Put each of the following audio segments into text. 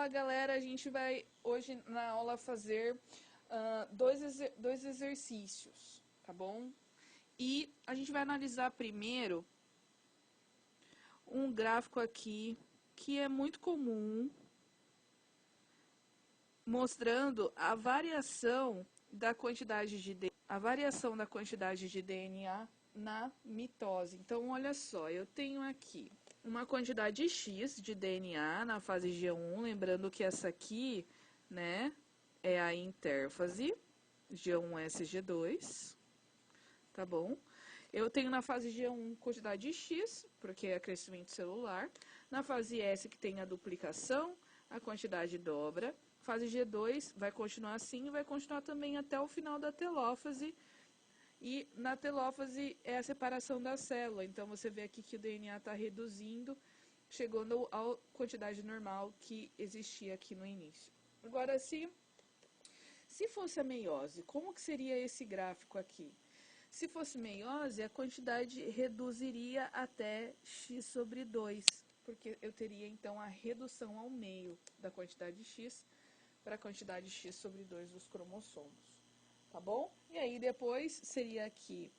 Fala galera, a gente vai hoje na aula fazer dois exercícios, tá bom? E a gente vai analisar primeiro um gráfico aqui que é muito comum, mostrando a variação da quantidade de DNA na mitose. Então, olha só, eu tenho aqui uma quantidade X de DNA na fase G1, lembrando que essa aqui, né, é a intérfase, G1S-G2, tá bom? Eu tenho na fase G1 quantidade X, porque é crescimento celular. Na fase S, que tem a duplicação, a quantidade dobra. Fase G2 vai continuar assim e vai continuar também até o final da telófase. E na telófase é a separação da célula. Então, você vê aqui que o DNA está reduzindo, chegando à quantidade normal que existia aqui no início. Agora, se fosse a meiose, como que seria esse gráfico aqui? Se fosse meiose, a quantidade reduziria até x/2, porque eu teria então a redução ao meio da quantidade x para a quantidade x/2 dos cromossomos, tá bom? E aí depois seria aqui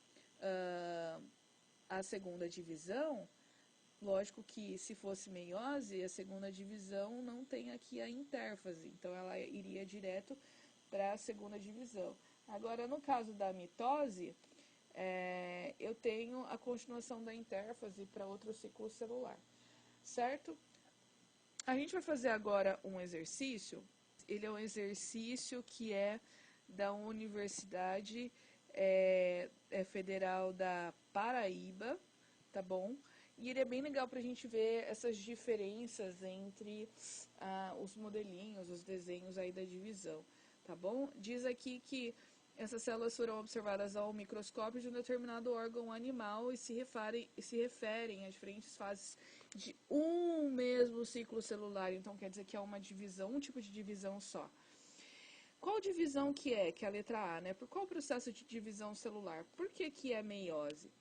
a segunda divisão. Lógico que se fosse meiose, a segunda divisão não tem aqui a intérfase, então ela iria direto para a segunda divisão. Agora, no caso da mitose, eu tenho a continuação da intérfase para outro ciclo celular, certo? A gente vai fazer agora um exercício. Ele é um exercício que é da Universidade Federal da Paraíba, tá bom? E ele é bem legal para a gente ver essas diferenças entre os modelinhos, os desenhos aí da divisão, tá bom? Diz aqui que essas células foram observadas ao microscópio de um determinado órgão animal e se referem a diferentes fases de um mesmo ciclo celular. Então, quer dizer que é uma divisão, um tipo de divisão só. Qual divisão que é? Que é a letra A, né? Por qual processo de divisão celular? Por que é meiose?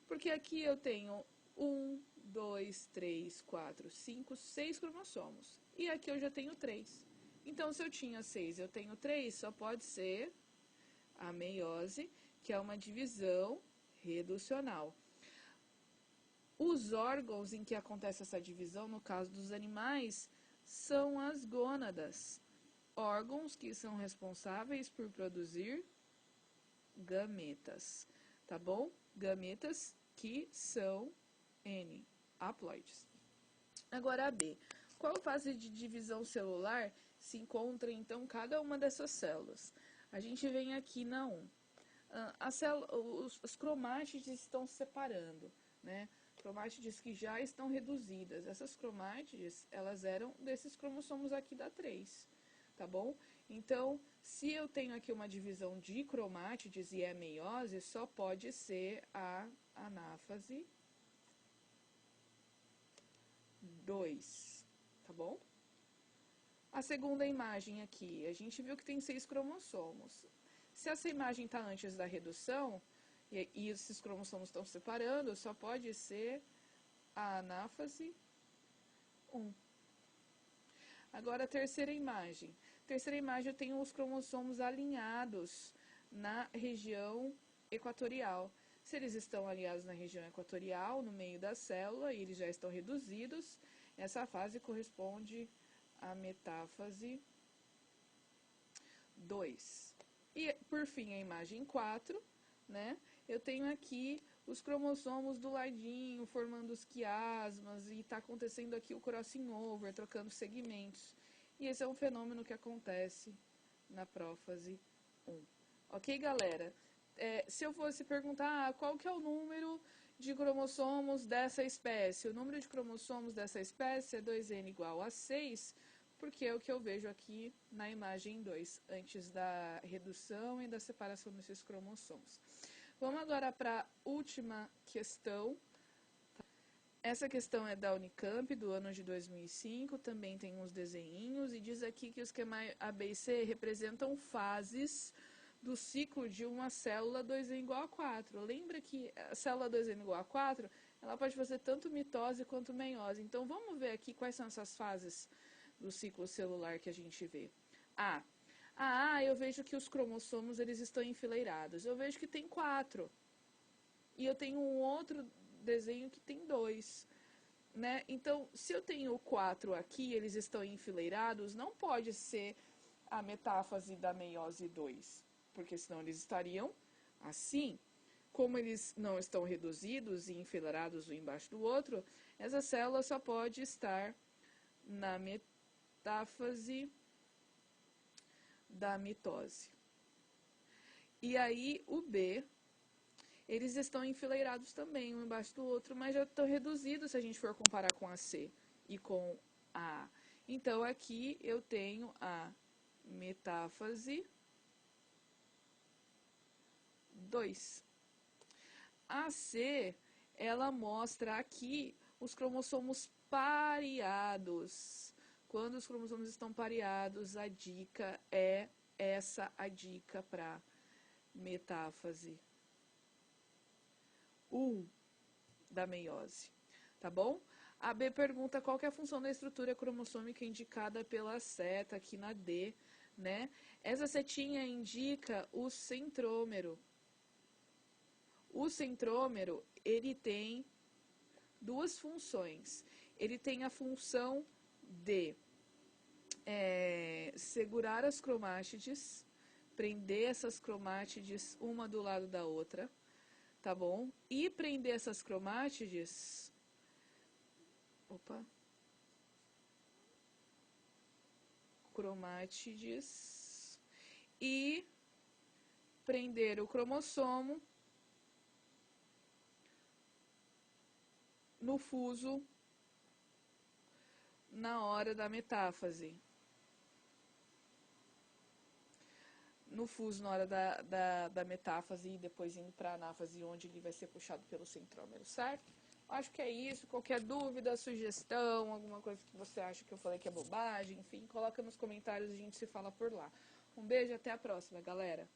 Porque aqui eu tenho 1, 2, 3, 4, 5, 6 cromossomos. E aqui eu já tenho 3. Então, se eu tinha 6 e eu tenho 3, só pode ser a meiose, que é uma divisão reducional. Os órgãos em que acontece essa divisão, no caso dos animais, são as gônadas. Órgãos que são responsáveis por produzir gametas, tá bom? Gametas que são N, haploides. Agora a B. Qual fase de divisão celular se encontra, então, cada uma dessas células? A gente vem aqui na 1. Os cromátides estão se separando, né? Cromátides que já estão reduzidas. Essas cromátides, elas eram desses cromossomos aqui da 3, tá bom? Então, se eu tenho aqui uma divisão de cromátides e é meiose, só pode ser a anáfase 2, tá bom? A segunda imagem aqui, a gente viu que tem 6 cromossomos. Se essa imagem está antes da redução, e esses cromossomos estão se separando, só pode ser a anáfase 1. Agora, a terceira imagem. Terceira imagem, eu tenho os cromossomos alinhados na região equatorial. Se eles estão alinhados na região equatorial, no meio da célula, e eles já estão reduzidos, essa fase corresponde à metáfase 2. E, por fim, a imagem 4, né? Eu tenho aqui os cromossomos do ladinho, formando os quiasmas, e está acontecendo aqui o crossing over, trocando segmentos. E esse é um fenômeno que acontece na prófase 1. Ok, galera? Se eu fosse perguntar qual que é o número de cromossomos dessa espécie, o número de cromossomos dessa espécie é 2n igual a 6, porque é o que eu vejo aqui na imagem 2, antes da redução e da separação desses cromossomos. Vamos agora para a última questão. Essa questão é da Unicamp, do ano de 2005, também tem uns desenhinhos, e diz aqui que o esquema A, B e C representam fases do ciclo de uma célula 2n igual a 4. Lembra que a célula 2n igual a 4, ela pode fazer tanto mitose quanto meiose. Então, vamos ver aqui quais são essas fases do ciclo celular que a gente vê? Eu vejo que os cromossomos eles estão enfileirados. Eu vejo que tem 4. E eu tenho um outro desenho que tem 2. Né? Então, se eu tenho 4 aqui, eles estão enfileirados, não pode ser a metáfase da meiose 2, porque senão eles estariam assim. Como eles não estão reduzidos e enfileirados um embaixo do outro, essa célula só pode estar na metáfase da mitose. E aí, o B, eles estão enfileirados também, um embaixo do outro, mas já estão reduzidos se a gente for comparar com a C e com a A. Então, aqui eu tenho a metáfase 2. A C, ela mostra aqui os cromossomos pareados. Quando os cromossomos estão pareados, a dica é essa a dica para metáfase 1 da meiose, tá bom? A B pergunta qual que é a função da estrutura cromossômica indicada pela seta aqui na D, né? Essa setinha indica o centrômero. O centrômero, ele tem duas funções. Ele tem a função de segurar as cromátides, prender essas cromátides uma do lado da outra, tá bom? E prender essas cromátides... cromátides e prender o cromossomo no fuso na hora da metáfase. No fuso na hora da metáfase e depois indo para a anáfase, onde ele vai ser puxado pelo centrômero, certo? Acho que é isso. Qualquer dúvida, sugestão, alguma coisa que você acha que eu falei que é bobagem, enfim, coloca nos comentários e a gente se fala por lá. Um beijo e até a próxima, galera!